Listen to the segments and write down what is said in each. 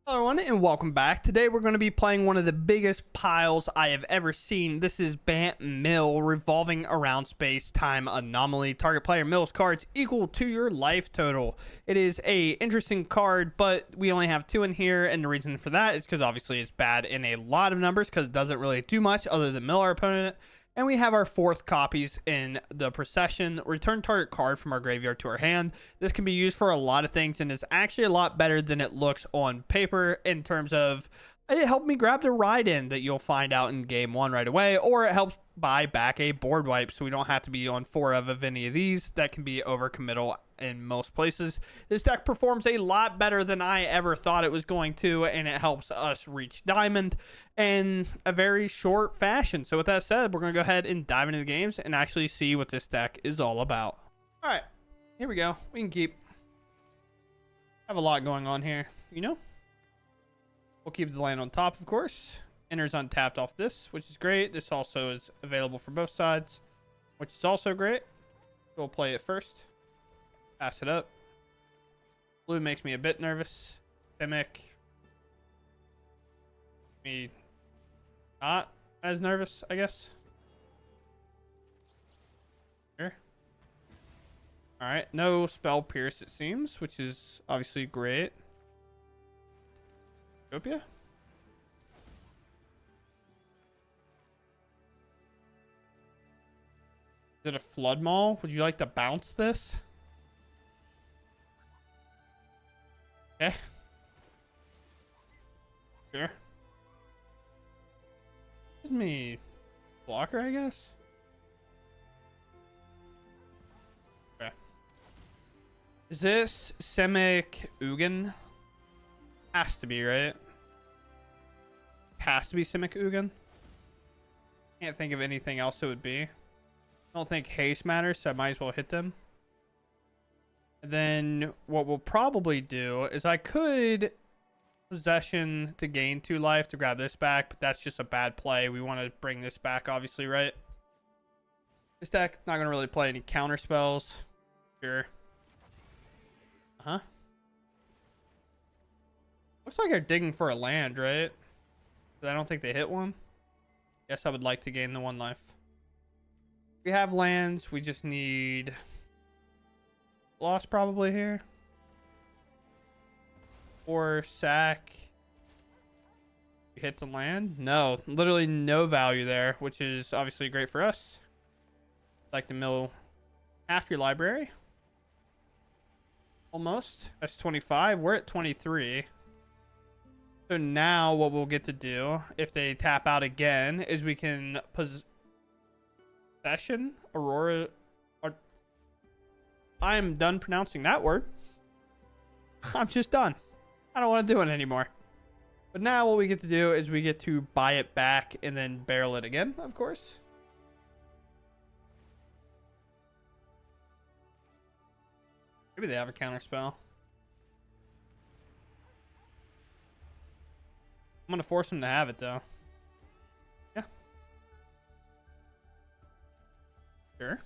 Hello everyone and welcome back. Today we're going to be playing one of the biggest piles I have ever seen. This is Bant Mill, revolving around space-time anomaly. Target player mills cards equal to your life total. It is a interesting card, but we only have two in here, and the reason for that is because obviously it's bad in a lot of numbers because it doesn't really do much other than mill our opponent. And we have our 4th copies in the procession. Return target card from our graveyard to our hand. This can be used for a lot of things and is actually a lot better than it looks on paper in terms of it helped me grab the ride-in that you'll find out in game 1 right away, or it helps buy back a board wipe so we don't have to be on 4 of any of these. That can be overcommittal in most places. This deck performs a lot better than I ever thought it was going to, and it helps us reach diamond in a very short fashion. So with that said, we're going to go ahead and dive into the games and actually see what this deck is all about. All right, here we go. We can keep. Have a lot going on here, you know? We'll keep the land on top, of course. Enters untapped off this, which is great. This also is available for both sides, which is also great. We'll play it first. Pass it up. Blue makes me a bit nervous. Simic. Me not as nervous, I guess. Sure. Alright, no spell pierce it seems, which is obviously great. Utopia? Is it a flood maul? Would you like to bounce this? Okay. Sure. Give me blocker, I guess. Okay. Is this Simic Ugin? Has to be, right? Has to be Simic Ugin. Can't think of anything else it would be. I don't think haste matters, so I might as well hit them. And then what we'll probably do is I could possession to gain 2 life to grab this back, but that's just a bad play. We want to bring this back, obviously, right? This deck not going to really play any counter spells. Sure. Uh-huh. Looks like they're digging for a land, right? But I don't think they hit one. Guess I would like to gain the 1 life. We have lands. We just need loss probably here. Or sack. You hit the land? No, literally no value there, which is obviously great for us. Like to mill half your library. Almost. That's 25. We're at 23. So now what we'll get to do, if they tap out again, is we can possession Aurora. I am done pronouncing that word. I'm just done. I don't want to do it anymore. But now what we get to do is we get to buy it back and then barrel it again, of course. Maybe they have a counter spell. I'm going to force them to have it, though. Yeah. Sure.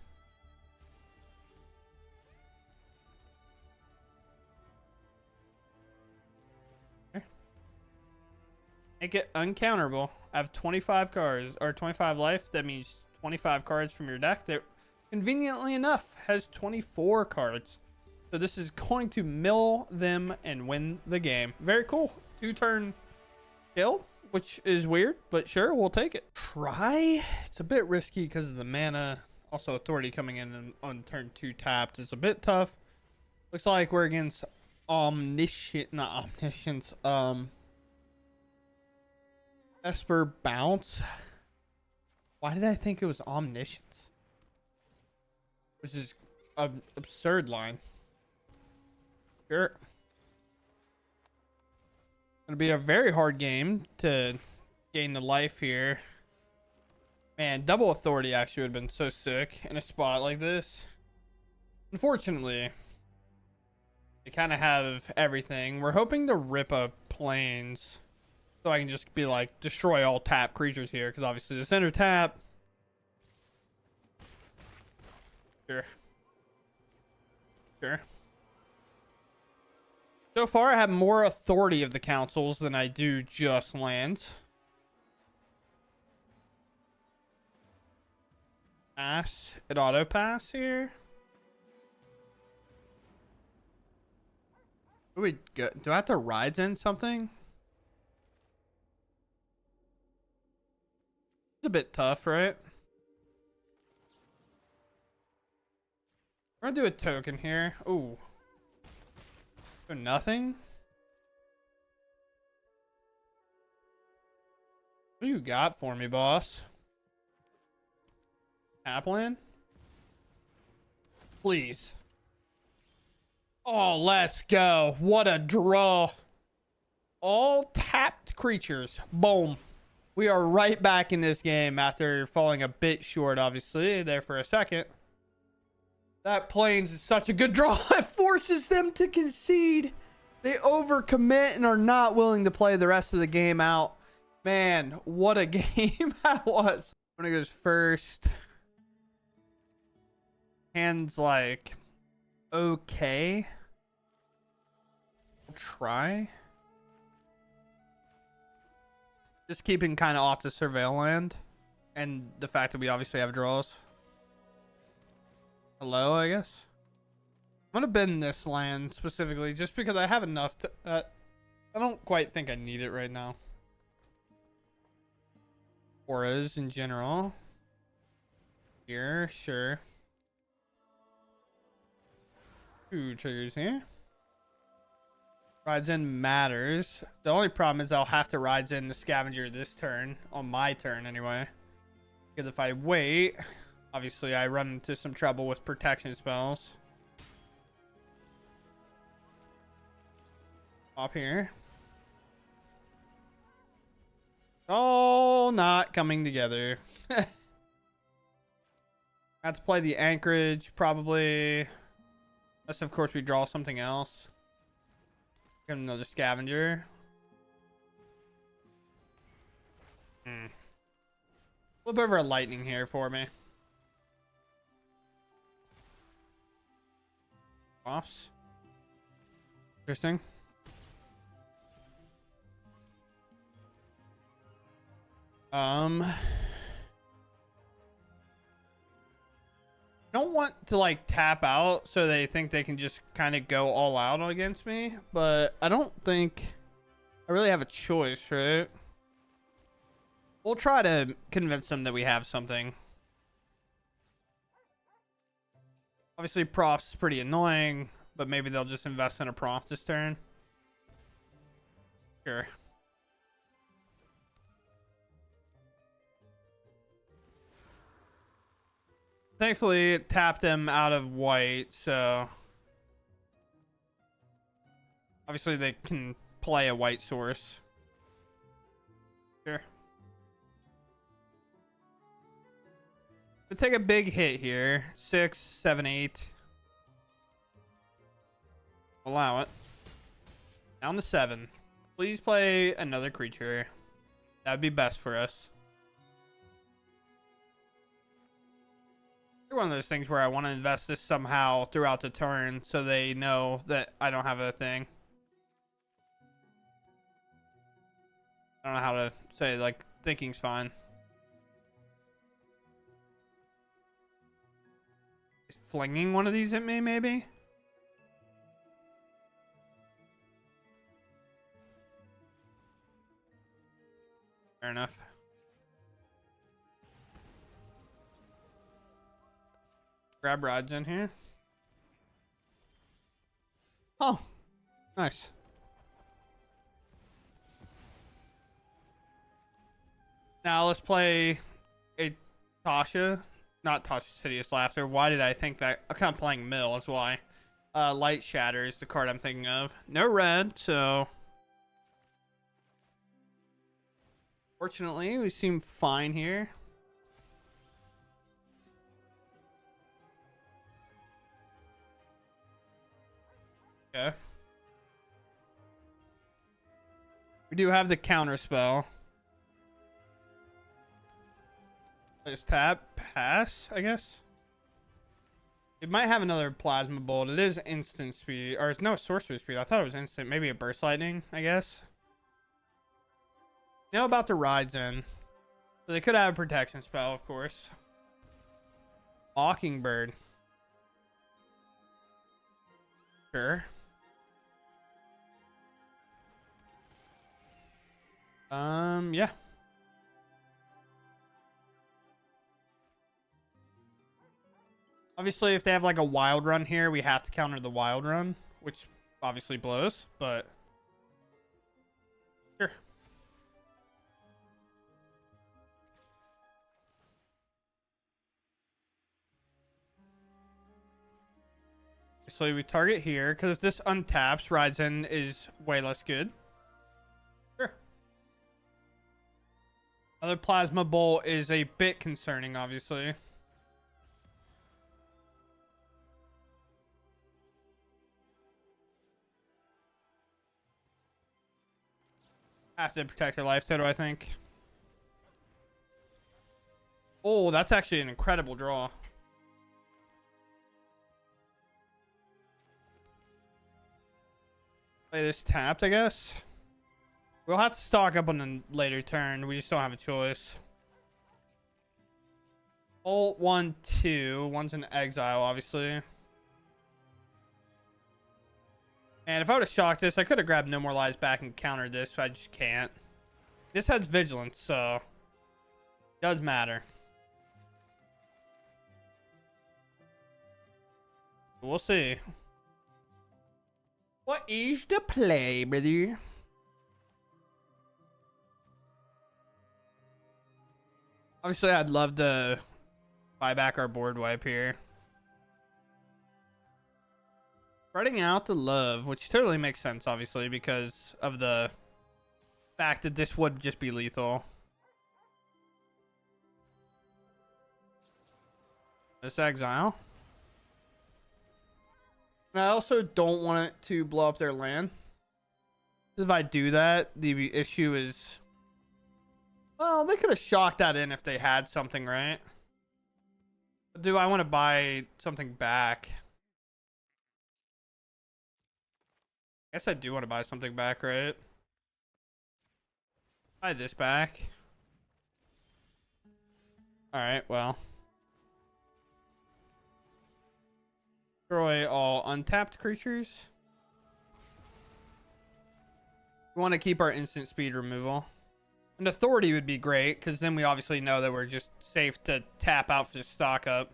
Okay. Make it uncounterable. I have 25 cards, or 25 life. That means 25 cards from your deck that, conveniently enough, has 24 cards. So this is going to mill them and win the game. Very cool. 2-turn kill, which is weird, but sure, we'll take it. Try. It's a bit risky because of the mana. Also, authority coming in on turn 2 tapped is a bit tough. Looks like we're against not omniscience. Esper bounce. Why did I think it was omniscience? Which is an absurd line. Sure. Gonna be a very hard game to gain the life here. Man, double authority actually would have been so sick in a spot like this. Unfortunately, they kind of have everything. We're hoping to rip a plains so I can just be like, destroy all tap creatures here, because obviously the center tap. Sure. Sure. So far, I have more authority of the councils than I do just lands. Pass. It auto pass here. Do we go? Do I have to ride in something? It's a bit tough, right? We're gonna do a token here. Ooh. So nothing? What do you got for me, boss? Appland? Please. Oh, let's go. What a draw. All tapped creatures. Boom. We are right back in this game after falling a bit short, obviously, there for a second. That Plains is such a good draw. It forces them to concede. They overcommit and are not willing to play the rest of the game out. Man, what a game that was. When it goes first. Hand's like, okay. I'll try. Just keeping kind of off the surveil land. And the fact that we obviously have draws. Hello, I guess. I'm going to bend this land specifically just because I have enough to... I don't quite think I need it right now. Auras in general. Here, sure. 2 triggers here. Rides in matters. The only problem is I'll have to rides in the scavenger this turn. On my turn, anyway. Because if I wait... Obviously, I run into some trouble with protection spells. Up here. All not coming together. I have to play the anchorage, probably. Unless, of course, we draw something else. Get another scavenger. Flip over a lightning here for me. Offs. Interesting. I don't want to like tap out so they think they can just kind of go all out against me, but I don't think I really have a choice, right? We'll try to convince them that we have something. Obviously, Prof's pretty annoying, but maybe they'll just invest in a Prof this turn. Sure. Thankfully, it tapped him out of white, so... Obviously, they can play a white source. Sure. To take a big hit here. 6, 7, 8. Allow it. Down to 7. Please play another creature. That would be best for us. It's one of those things where I want to invest this somehow throughout the turn so they know that I don't have a thing. I don't know how to say, like, thinking's fine. Flinging one of these at me, maybe? Fair enough. Grab rods in here. Oh, nice. Now let's play a Tasha. Not Tasha's Hideous Laughter. Why did I think that? I'm kind of playing Mill, that's why. Light Shatter is the card I'm thinking of. No red, so... Fortunately, we seem fine here. Okay. We do have the counter spell. Just tap, pass, I guess. It might have another plasma bolt. It is instant speed, or it's no sorcery speed. I thought it was instant. Maybe a burst lightning, I guess. You know about the rides in. So they could have a protection spell, of course. Mockingbird. Sure. Yeah. Obviously, if they have like a wild run here, we have to counter the wild run, which obviously blows, but sure. So we target here because if this untaps, rides in is way less good. Sure. Another plasma bolt is a bit concerning, obviously. Has to protect her life total, I think. Oh, that's actually an incredible draw. Play this tapped, I guess. We'll have to stock up on a later turn. We just don't have a choice. Ult 1, 2. One's an exile, obviously. And if I would have shocked this, I could have grabbed No More Lives back and countered this, but I just can't. This has vigilance, so it does matter. We'll see. What is the play, brother? Obviously, I'd love to buy back our board wipe here. Spreading out the love, which totally makes sense, obviously, because of the fact that this would just be lethal. This exile. And I also don't want it to blow up their land. If I do that, the issue is... Well, they could have shocked that in if they had something, right? But do I want to buy something back? I guess I do want to buy something back, right? Buy this back. Alright, well. Destroy all untapped creatures. We want to keep our instant speed removal. An authority would be great, because then we obviously know that we're just safe to tap out for the stock up.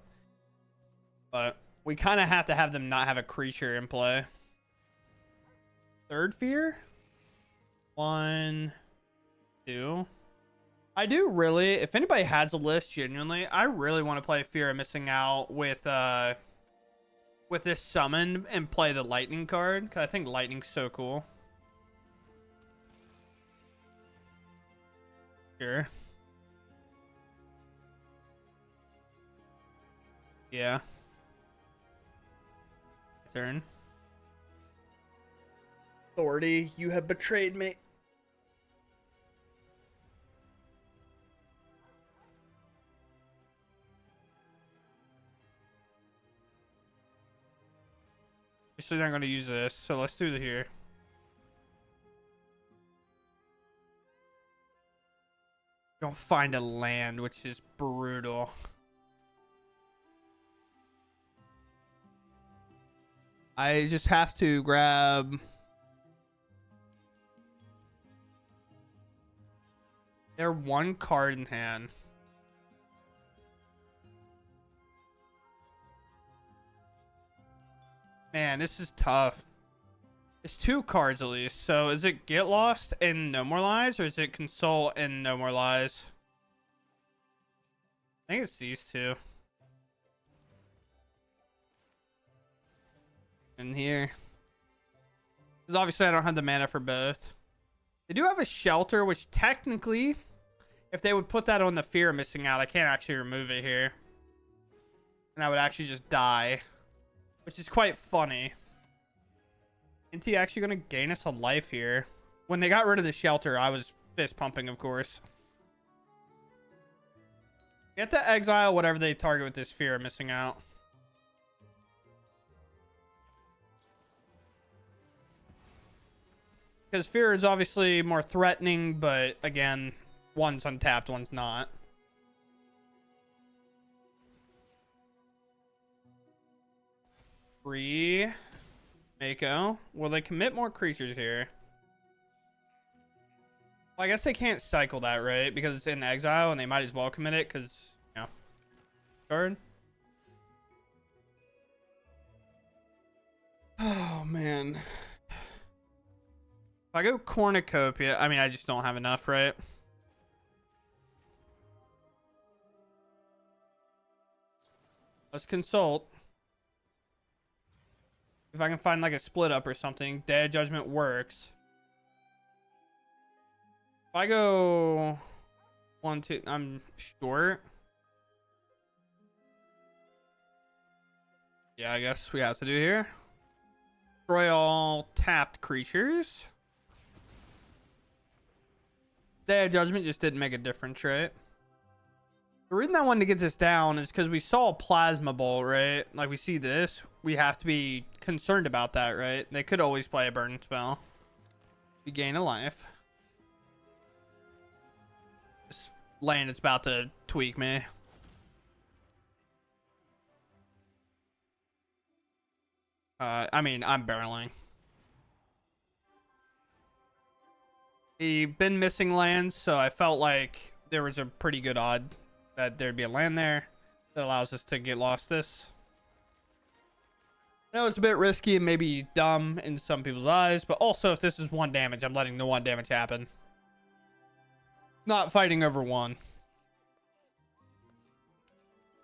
But we kind of have to have them not have a creature in play. Third fear? 1, 2. I do really, if anybody has a list, genuinely, I really want to play Fear of Missing Out with this summon and play the lightning card, because I think lightning's so cool. Sure. Yeah. Turn. Authority, you have betrayed me. Obviously not going to use this, so let's do it here. Don't find a land, which is brutal. I just have to grab... They're one card in hand. Man, this is tough. It's 2 cards at least. So is it Get Lost and No More Lies, or is it Console and No More Lies? I think it's these 2. In here. Because obviously I don't have the mana for both. They do have a shelter, which technically, if they would put that on the Fear of Missing Out, I can't actually remove it here. And I would actually just die. Which is quite funny. NT actually going to gain us a life here. When they got rid of the shelter, I was fist pumping, of course. Get to exile whatever they target with this Fear of Missing Out. Because Fear is obviously more threatening, but again, one's untapped, one's not. Free Mako. Will they commit more creatures here? Well, I guess they can't cycle that, right? Because it's in exile, and they might as well commit it, because, you know. Turn. Oh, man. If I go Cornucopia, I mean, I just don't have enough, right? Let's consult. If I can find like a split up or something, Day of Judgment works. If I go 1, 2, I'm short. Yeah, I guess we have to do here. Destroy all tapped creatures. Day of Judgment just didn't make a difference, right? The reason I wanted to get this down is because we saw a Plasma Bolt, right? Like, we see this. We have to be concerned about that, right? They could always play a burn spell. We gain a life. This land is about to tweak me. I mean, I'm barreling. We've been missing lands, so I felt like there was a pretty good odd that there'd be a land there that allows us to get lost this. I know it's a bit risky and maybe dumb in some people's eyes, but also if this is 1 damage, I'm letting the 1 damage happen. Not fighting over 1.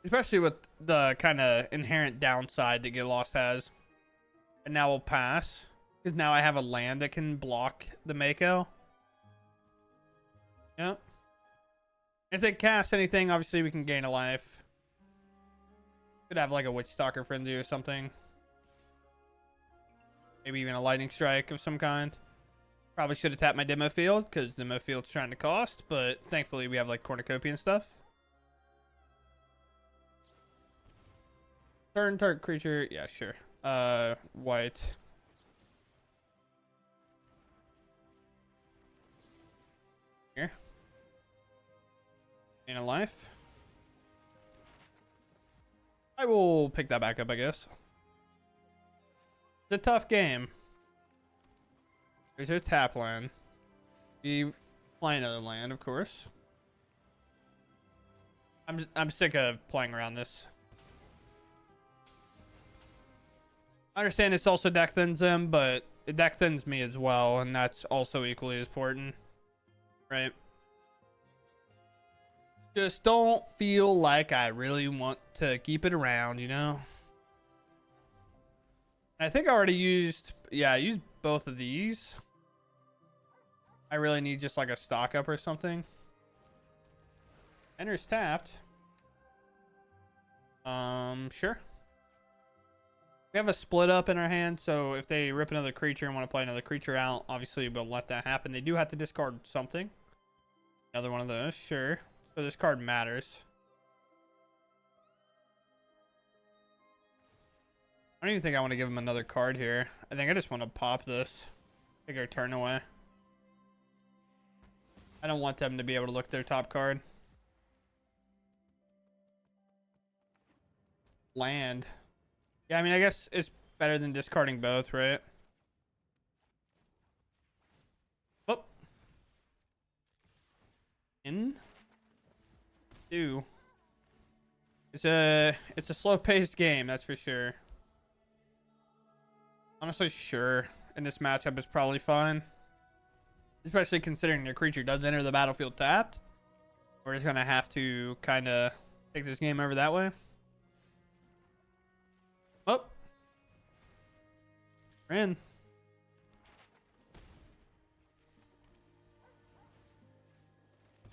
Especially with the kind of inherent downside that Get Lost has. And now we'll pass. Because now I have a land that can block the Mako. Yep. If they cast anything, obviously we can gain a life. Could have like a Witch Stalker Frenzy or something. Maybe even a Lightning Strike of some kind. Probably should have tapped my Demo Field, because Demo Field's trying to cost, but thankfully we have like Cornucopia and stuff. Turn target creature, yeah, sure. White. Here. Gain a life. I will pick that back up, I guess. It's a tough game. There's a tap land. We play another land, of course. I'm sick of playing around this. I understand it's also deck thins them, but it deck thins me as well, and that's also equally as important. Right? Just don't feel like I really want to keep it around, you know? I think I already used... Yeah, I used both of these. I really need just like a stock up or something. Enter's tapped. Sure. We have a split up in our hand, so if they rip another creature and want to play another creature out, obviously we'll let that happen. They do have to discard something. Another one of those, sure. So this card matters. I don't even think I want to give him another card here. I think I just want to pop this. Take our turn away. I don't want them to be able to look their top card. Land. Yeah, I mean, I guess it's better than discarding both, right? Oh. In. 2. It's a slow-paced game, that's for sure. Honestly, sure. In this matchup, it's probably fine. Especially considering your creature does enter the battlefield tapped. We're just going to have to kind of take this game over that way. Oh. We're in.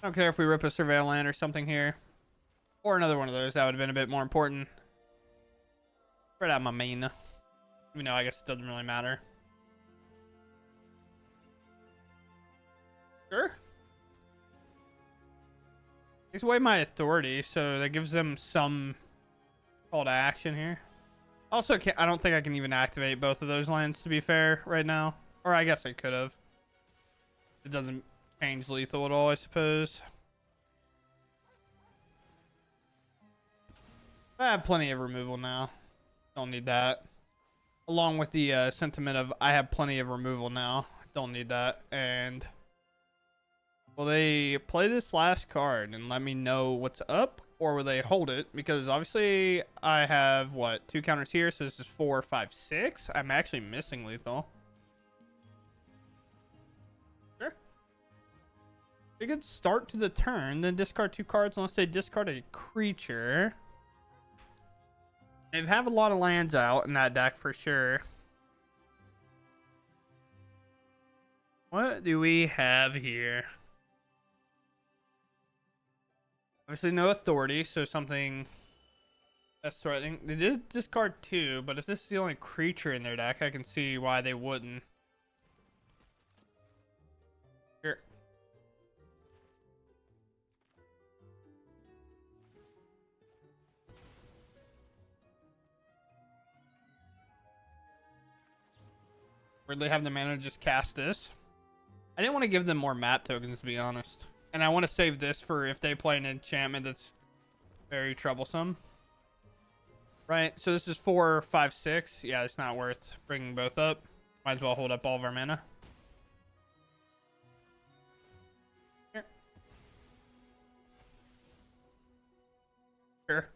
I don't care if we rip a Surveil land or something here. Or another one of those. That would have been a bit more important. Spread out my main. Even though I guess it doesn't really matter. Sure. Takes away my authority, so that gives them some call to action here. Also, I don't think I can even activate both of those lands, to be fair, right now. Or I guess I could have. It doesn't change lethal at all, I suppose. I have plenty of removal now. Don't need that. Along with the sentiment of I have plenty of removal now. Don't need that. And will they play this last card and let me know what's up? Or will they hold it? Because obviously I have, what, 2 counters here. So this is 4, 5, 6. I'm actually missing lethal. Sure. A good start to the turn. Then discard 2 cards unless they discard a creature. They have a lot of lands out in that deck for sure. What do we have here? Obviously no authority, so something that's threatening. They did discard 2, but if this is the only creature in their deck, I can see why they wouldn't. Here. Weirdly have the mana to just cast this. I didn't want to give them more map tokens, to be honest. And I want to save this for if they play an enchantment that's very troublesome. Right, so this is 4, 5, 6. Yeah, it's not worth bringing both up. Might as well hold up all of our mana. Here. Sure.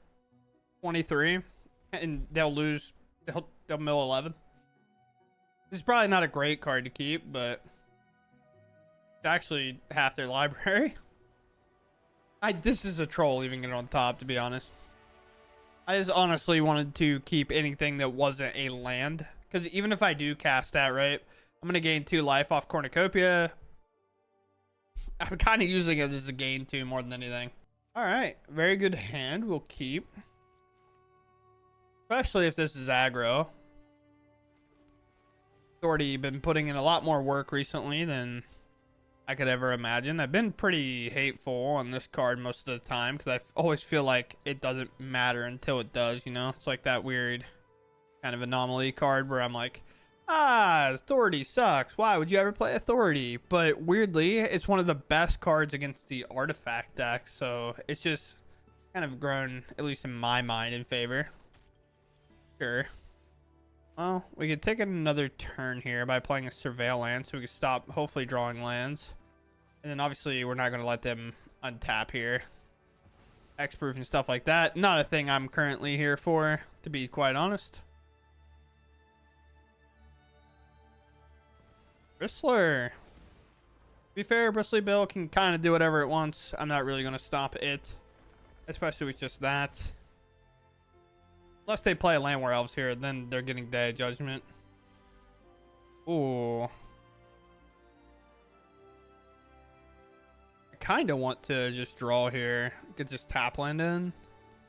23. And they'll lose. They'll mill 11. This is probably not a great card to keep, but it's actually half their library. This is a troll leaving it on top, to be honest. I just honestly wanted to keep anything that wasn't a land. Because even if I do cast that, right, I'm going to gain 2 life off Cornucopia. I'm kind of using it as a gain 2 more than anything. Alright, very good hand. We'll keep. Especially if this is aggro. Already been putting in a lot more work recently than I could ever imagine. I've been pretty hateful on this card most of the time because I always feel like it doesn't matter until it does, you know? It's like that weird kind of anomaly card where I'm like, authority sucks. Why would you ever play authority? But weirdly, it's one of the best cards against the artifact deck, so it's just kind of grown, at least in my mind, in favor. Sure. Well, we could take another turn here by playing a Surveil land, so we can stop hopefully drawing lands. And then obviously we're not going to let them untap here. X-proof and stuff like that. Not a thing I'm currently here for, to be quite honest. Bristler. To be fair, Bristly Bill can kind of do whatever it wants. I'm not really going to stop it. Especially with just that. Unless they play a Land War Elves here, then they're getting Day of Judgment. Ooh. I kind of want to just draw here. Get just tap land in.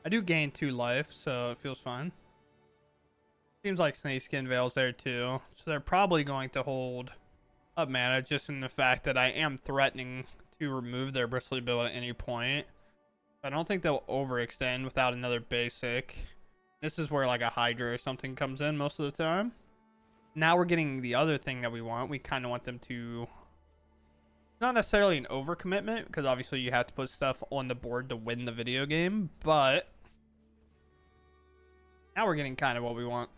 I do gain 2 life, so it feels fine. Seems like Snakeskin Veil's there too. So they're probably going to hold up mana just in the fact that I am threatening to remove their Bristly Bill at any point. I don't think they'll overextend without another basic. This is where like a Hydra or something comes in most of the time. Now we're getting the other thing that we want. We kind of want them to... Not necessarily an overcommitment, because obviously you have to put stuff on the board to win the video game, but... Now we're getting kind of what we want.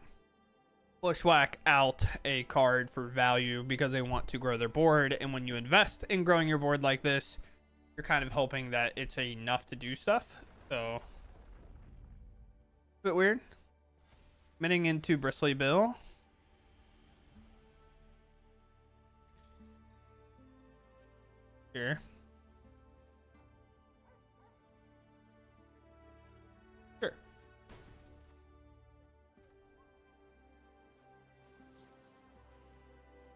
Bushwhack out a card for value because they want to grow their board, and when you invest in growing your board like this, you're kind of hoping that it's enough to do stuff, so... Bit weird. Committing into Bristly Bill. Here. Sure.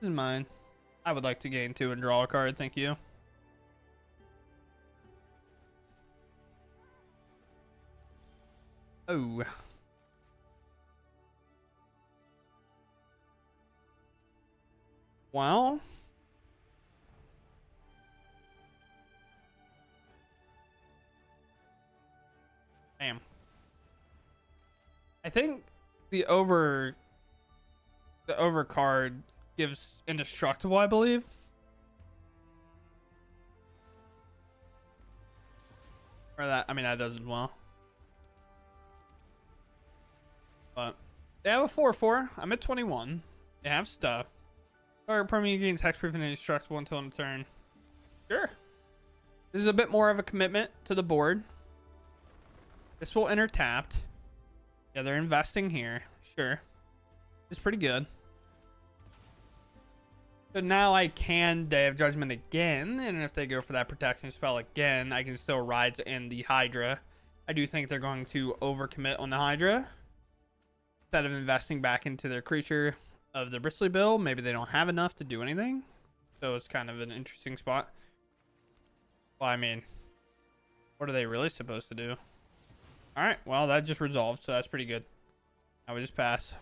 This is mine. I would like to gain 2 and draw a card, thank you. Oh. Well. Damn. I think the over card gives indestructible, I believe. Or that, I mean, that does as well. But they have a 4/4. I'm at 21. They have stuff. Target permanent gains hexproof and indestructible until end of turn. Sure. This is a bit more of a commitment to the board. This will enter tapped. Yeah, they're investing here. Sure. It's pretty good. So now I can Day of Judgment again, and if they go for that protection spell again, I can still ride in the Hydra. I do think they're going to overcommit on the Hydra. Instead of investing back into their creature of the Bristly Bill, maybe they don't have enough to do anything. So it's kind of an interesting spot. Well, I mean, what are they really supposed to do? Alright, well, that just resolved, so that's pretty good. Now we just pass.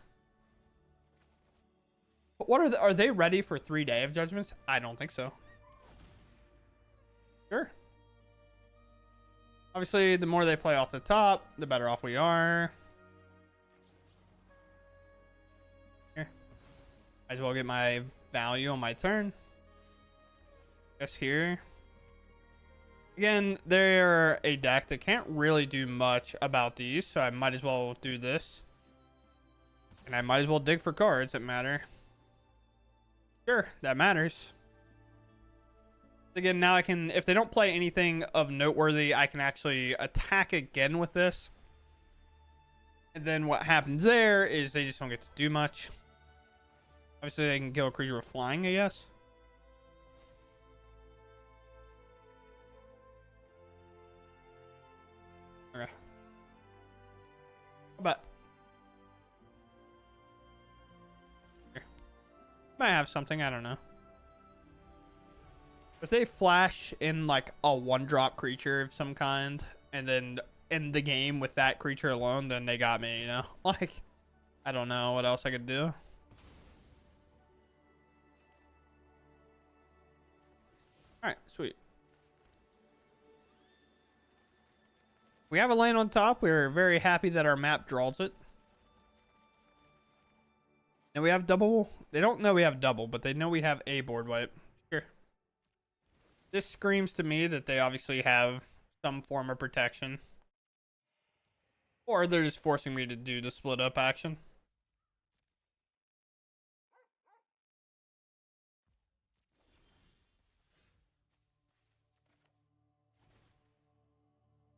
But what are they ready for 3 Day of Judgments? I don't think so. Sure. Obviously, the more they play off the top, the better off we are. Here. Might as well get my value on my turn. Guess here. Again, they're a deck that can't really do much about these, so I might as well do this. And I might as well dig for cards that matter. Sure, that matters. Again, now I can, if they don't play anything of noteworthy, I can actually attack again with this. And then what happens there is they just don't get to do much. Obviously, they can kill a creature with flying, I guess. Okay. How about... Might have something, I don't know. If they flash in like a 1-drop creature of some kind and then end the game with that creature alone, then they got me, you know? Like, I don't know what else I could do. Alright, sweet. We have a lane on top. We're very happy that our map draws it. And we have double. They don't know we have double, but they know we have a board wipe. Sure. This screams to me that they obviously have some form of protection. Or they're just forcing me to do the split up action.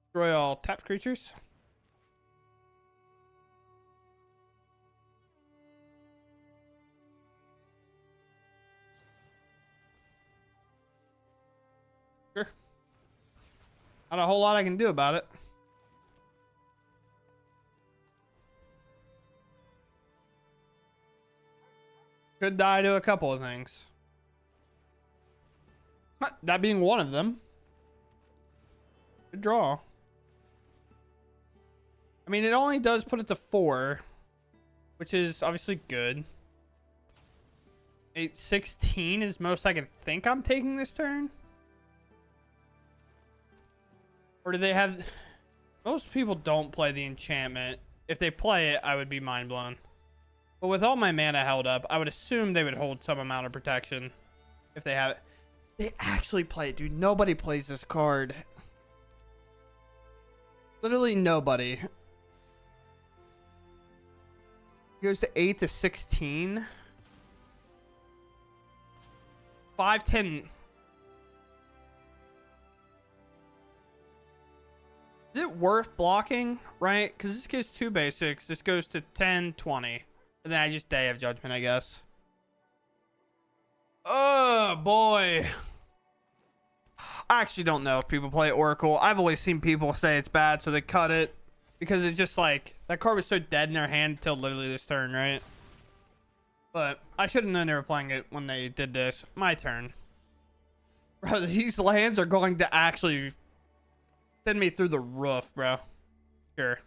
Destroy all tapped creatures. Sure. Not a whole lot I can do about it. Could die to a couple of things. That being one of them. Good draw. I mean, it only does put it to 4, which is obviously good. 8-16 is most I can think I'm taking this turn. Or do they have... Most people don't play the enchantment. If they play it, I would be mind blown. But with all my mana held up, I would assume they would hold some amount of protection. If they have it. They actually play it, dude. Nobody plays this card. Literally nobody. Goes to 8-16. 5-10. Is it worth blocking, right? Because this gives 2 basics. This goes to 10-20. And then I just Day of Judgment, I guess. Oh, boy. I actually don't know if people play Oracle. I've always seen people say it's bad, so they cut it. Because it's just like, that card was so dead in their hand until literally this turn, right? But I should have known they were playing it when they did this. My turn. Bro, these lands are going to actually send me through the roof, bro. Sure.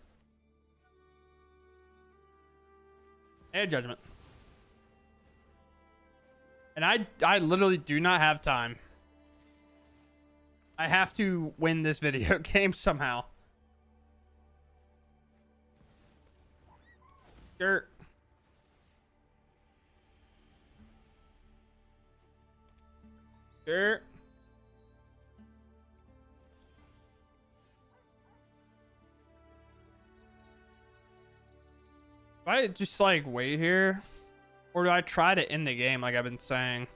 And Judgment. And I literally do not have time. I have to win this video game somehow. Sure. Sure. Do I just like wait here? Or do I try to end the game like I've been saying?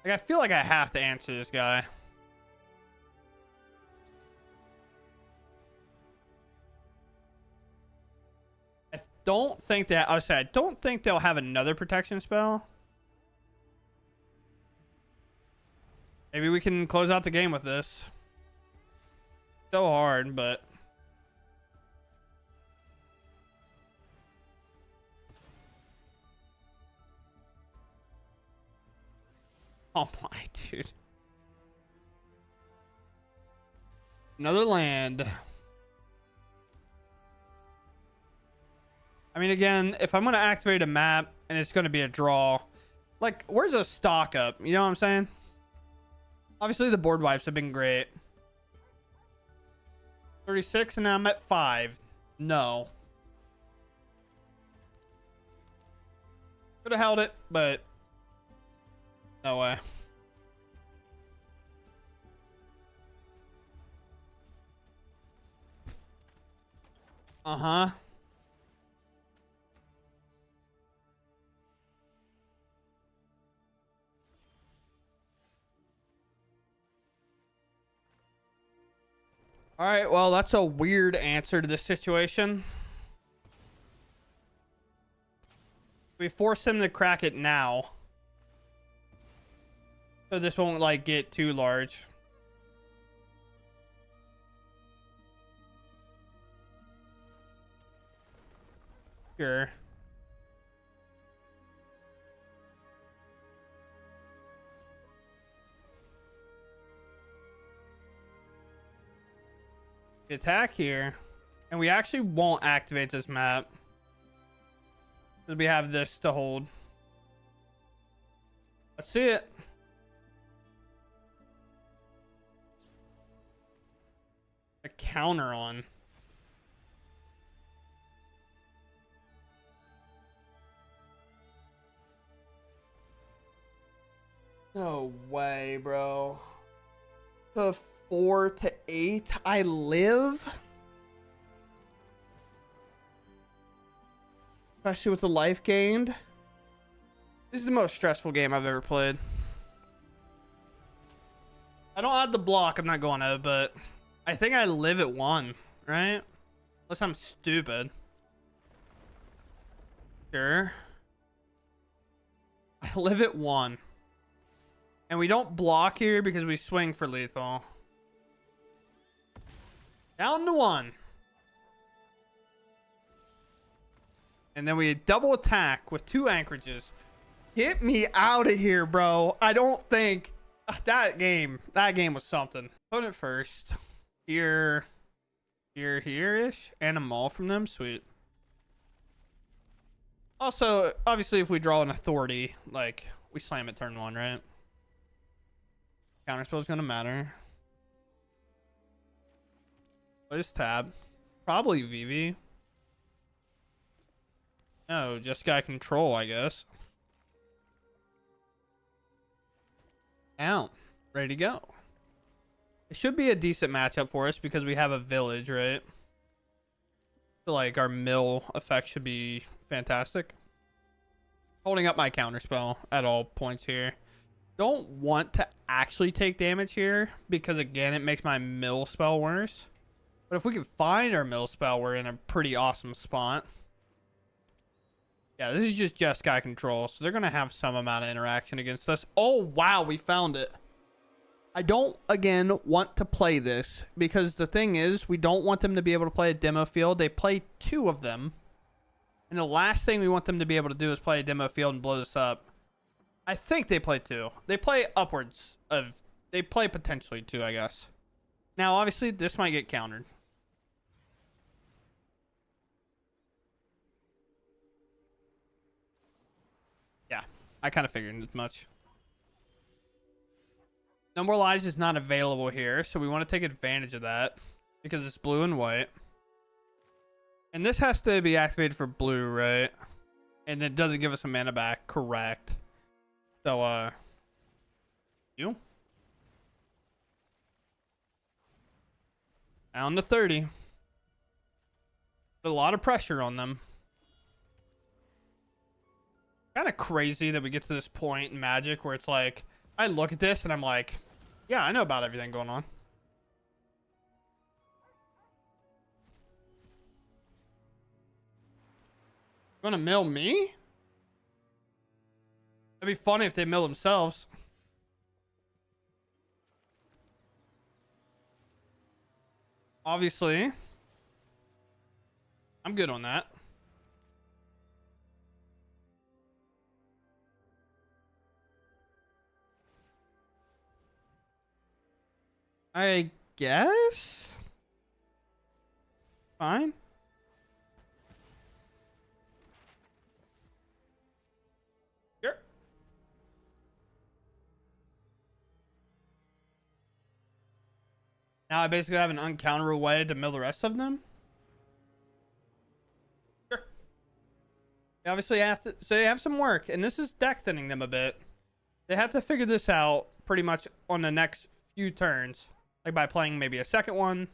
Like, I feel like I have to answer this guy. I don't think that... I don't think they'll have another protection spell. Maybe we can close out the game with this. So hard, but... Oh my, dude. Another land. I mean, again, if I'm going to activate a map and it's going to be a draw, like, where's a stock up? You know what I'm saying? Obviously, the board wipes have been great. 36, and now I'm at 5. No. Could have held it, but no way. Uh-huh. All right, well, that's a weird answer to this situation. We force him to crack it now. So this won't, like, get too large. Sure. We attack here. And we actually won't activate this map. Because we have this to hold. Let's see it. A counter on. No way, bro. The 4 to 8, I live. Especially with the life gained. This is the most stressful game I've ever played. I don't have the block, I'm not going to, but I think I live at 1, right? Unless I'm stupid. Sure. I live at 1. And we don't block here because we swing for lethal. Down to 1. And then we double attack with 2 anchorages. Get me out of here, bro. I don't think that game was something. Opponent first. Here-ish. And a maul from them. Sweet. Also, obviously, if we draw an authority, like, we slam it turn 1, right? Counterspell is going to matter. What is tab? Probably VV. No, just got control, I guess. Out. Ready to go. It should be a decent matchup for us because we have a village, right? So, like, our mill effect should be fantastic. Holding up my counterspell at all points here. Don't want to actually take damage here because, again, it makes my mill spell worse. But if we can find our mill spell, we're in a pretty awesome spot. Yeah, this is just Jeskai control, so they're going to have some amount of interaction against us. Oh, wow, we found it. I don't, again, want to play this because the thing is, we don't want them to be able to play a demo field. They play 2 of them. And the last thing we want them to be able to do is play a demo field and blow this up. I think they play 2. They play upwards of... They play potentially 2, I guess. Now, obviously, this might get countered. Yeah, I kind of figured as much. No More Lies is not available here, so we want to take advantage of that because it's blue and white. And this has to be activated for blue, right? And it doesn't give us a mana back, correct. So, you? Down to 30. A lot of pressure on them. Kind of crazy that we get to this point in Magic where it's like, I look at this and I'm like, yeah, I know about everything going on. Gonna mill me? That'd be funny if they mill themselves. Obviously, I'm good on that. I guess. Fine. Sure. Now I basically have an uncounterable way to mill the rest of them. Sure. They obviously have to, so they have some work, and this is deck thinning them a bit. They have to figure this out pretty much on the next few turns. Like by playing maybe a second one.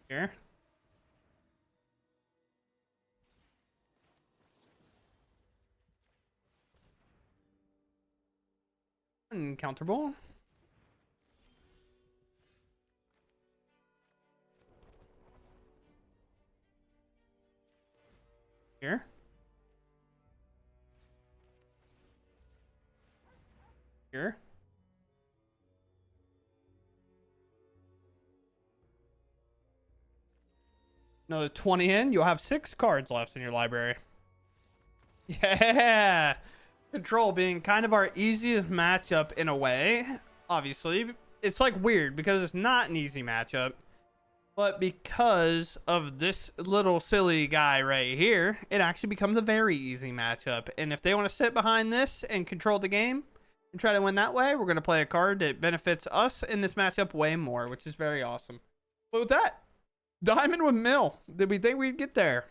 Here. Uncounterable. Here. Here. Another 20 in. You'll have 6 cards left in your library. Yeah. Control being kind of our easiest matchup in a way. Obviously. It's like weird because it's not an easy matchup. But because of this little silly guy right here, it actually becomes a very easy matchup. And if they want to sit behind this and control the game and try to win that way, we're going to play a card that benefits us in this matchup way more, which is very awesome. But with that, Diamond with Mill. Did we think we'd get there?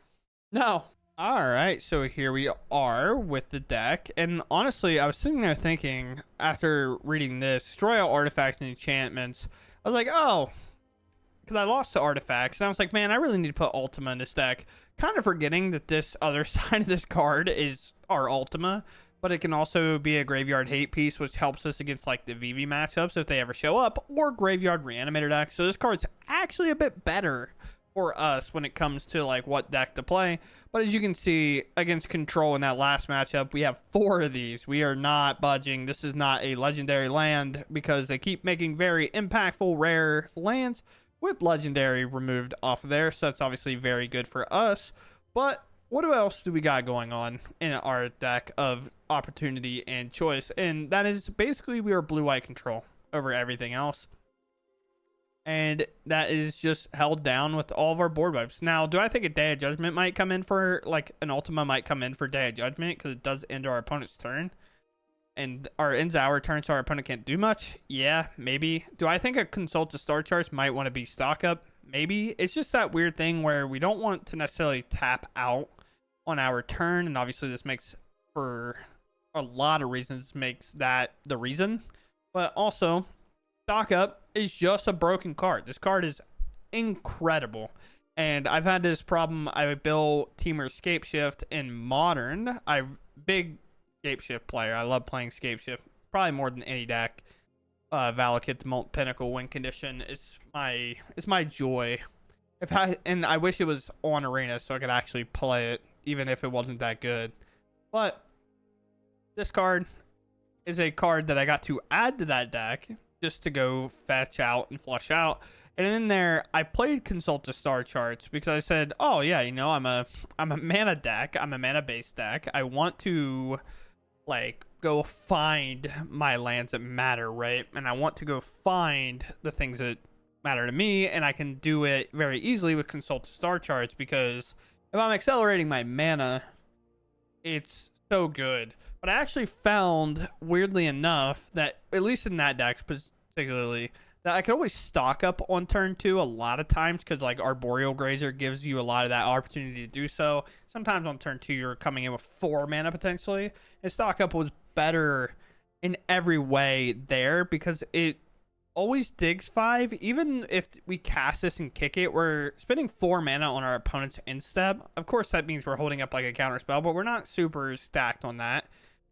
No. All right, so here we are with the deck. And honestly, I was sitting there thinking, after reading this, destroy all artifacts and enchantments, I was like, oh, because I lost to artifacts. And I was like, man, I really need to put Ultima in this deck. Kind of forgetting that this other side of this card is our Ultima. But it can also be a graveyard hate piece, which helps us against like the VV matchups if they ever show up, or graveyard reanimator decks. So this card's actually a bit better for us when it comes to like what deck to play. But as you can see against control in that last matchup, we have 4 of these. We are not budging. This is not a legendary land because they keep making very impactful rare lands with legendary removed off of there. So that's obviously very good for us. But what else do we got going on in our deck of opportunity and choice? And that is basically we are blue-white control over everything else. And that is just held down with all of our board wipes. Now, do I think a Day of Judgment might come in for, like, an Ultima might come in for Day of Judgment because it does end our opponent's turn? And our ends our turn so our opponent can't do much? Yeah, maybe. Do I think a Consult to Star Charts might want to be stock up? Maybe. It's just that weird thing where we don't want to necessarily tap out on our turn. And obviously this makes, for a lot of reasons, makes that the reason. But also, stock up is just a broken card. This card is incredible. And I've had this problem. I built Teamer Scapeshift in Modern. I'm big Scapeshift player. I love playing Scapeshift. Probably more than any deck. Valakut, the Molten Pinnacle win condition is my joy. And I wish it was on Arena so I could actually play it, even if it wasn't that good. But this card is a card that I got to add to that deck just to go fetch out and flush out. And in there, I played Consult to Star Charts because I said, oh yeah, you know, I'm a mana deck. I'm a mana based deck. I want to like go find my lands that matter, right? And I want to go find the things that matter to me, and I can do it very easily with Consult to Star Charts because if I'm accelerating my mana, it's so good. But I actually found, weirdly enough, that at least in that deck particularly, that I could always stock up on turn 2 a lot of times because like Arboreal Grazer gives you a lot of that opportunity to do so. Sometimes on turn 2 you're coming in with 4 mana potentially, and stock up was better in every way there because it always digs 5. Even if we cast this and kick it, we're spending 4 mana on our opponent's instep. Of course, that means we're holding up like a counter spell, but we're not super stacked on that.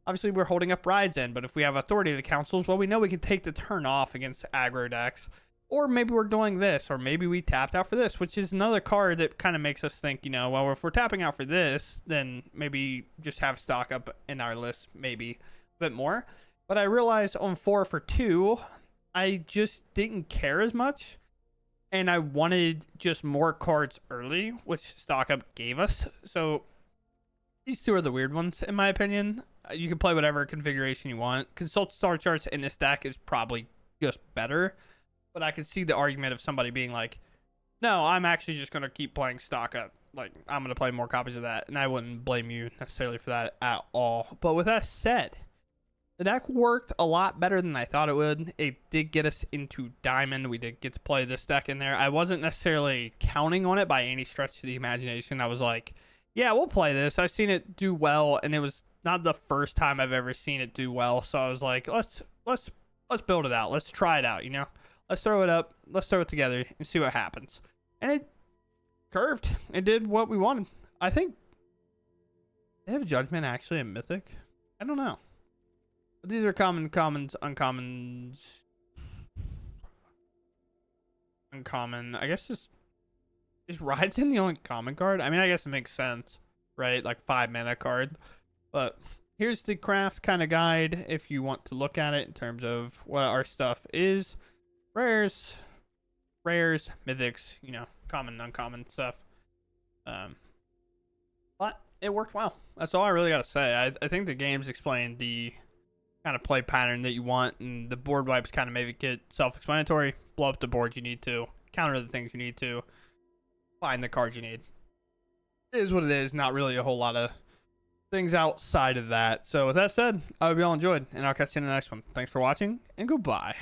Obviously, we're holding up Rides In, but if we have Authority of the Councils, well, we know we can take the turn off against aggro decks. Or maybe we're doing this, or maybe we tapped out for this, which is another card that kind of makes us think, you know, well, if we're tapping out for this, then maybe just have stock up in our list, maybe a bit more. But I realized on 4 for 2, I just didn't care as much, and I wanted just more cards early, which stock up gave us. So these two are the weird ones, in my opinion. You can play whatever configuration you want. Consult Star Charts in this deck is probably just better. But I could see the argument of somebody being like, no, I'm actually just going to keep playing stock up. Like, I'm going to play more copies of that. And I wouldn't blame you necessarily for that at all. But with that said, the deck worked a lot better than I thought it would. It did get us into Diamond. We did get to play this deck in there. I wasn't necessarily counting on it by any stretch of the imagination. I was like, yeah, we'll play this. I've seen it do well. And it was not the first time I've ever seen it do well. So I was like, let's build it out. Let's try it out, you know? Let's throw it up. Let's throw it together and see what happens. And it curved. It did what we wanted. I think they have Judgment actually in Mythic. I don't know. But these are commons, uncommons. Uncommon. I guess just is Rides In the only common card? I mean, I guess it makes sense, right? Like 5 mana card. But here's the craft kind of guide if you want to look at it in terms of what our stuff is. Rares, mythics, you know, common, uncommon stuff. But it worked well. That's all I really got to say. I think the game's explained the kind of play pattern that you want, and the board wipes kind of make it self-explanatory. Blow up the board you need to, counter the things you need to, find the cards you need. It is what it is. Not really a whole lot of things outside of that. So with that said, I hope you all enjoyed, and I'll catch you in the next one. Thanks for watching, and goodbye.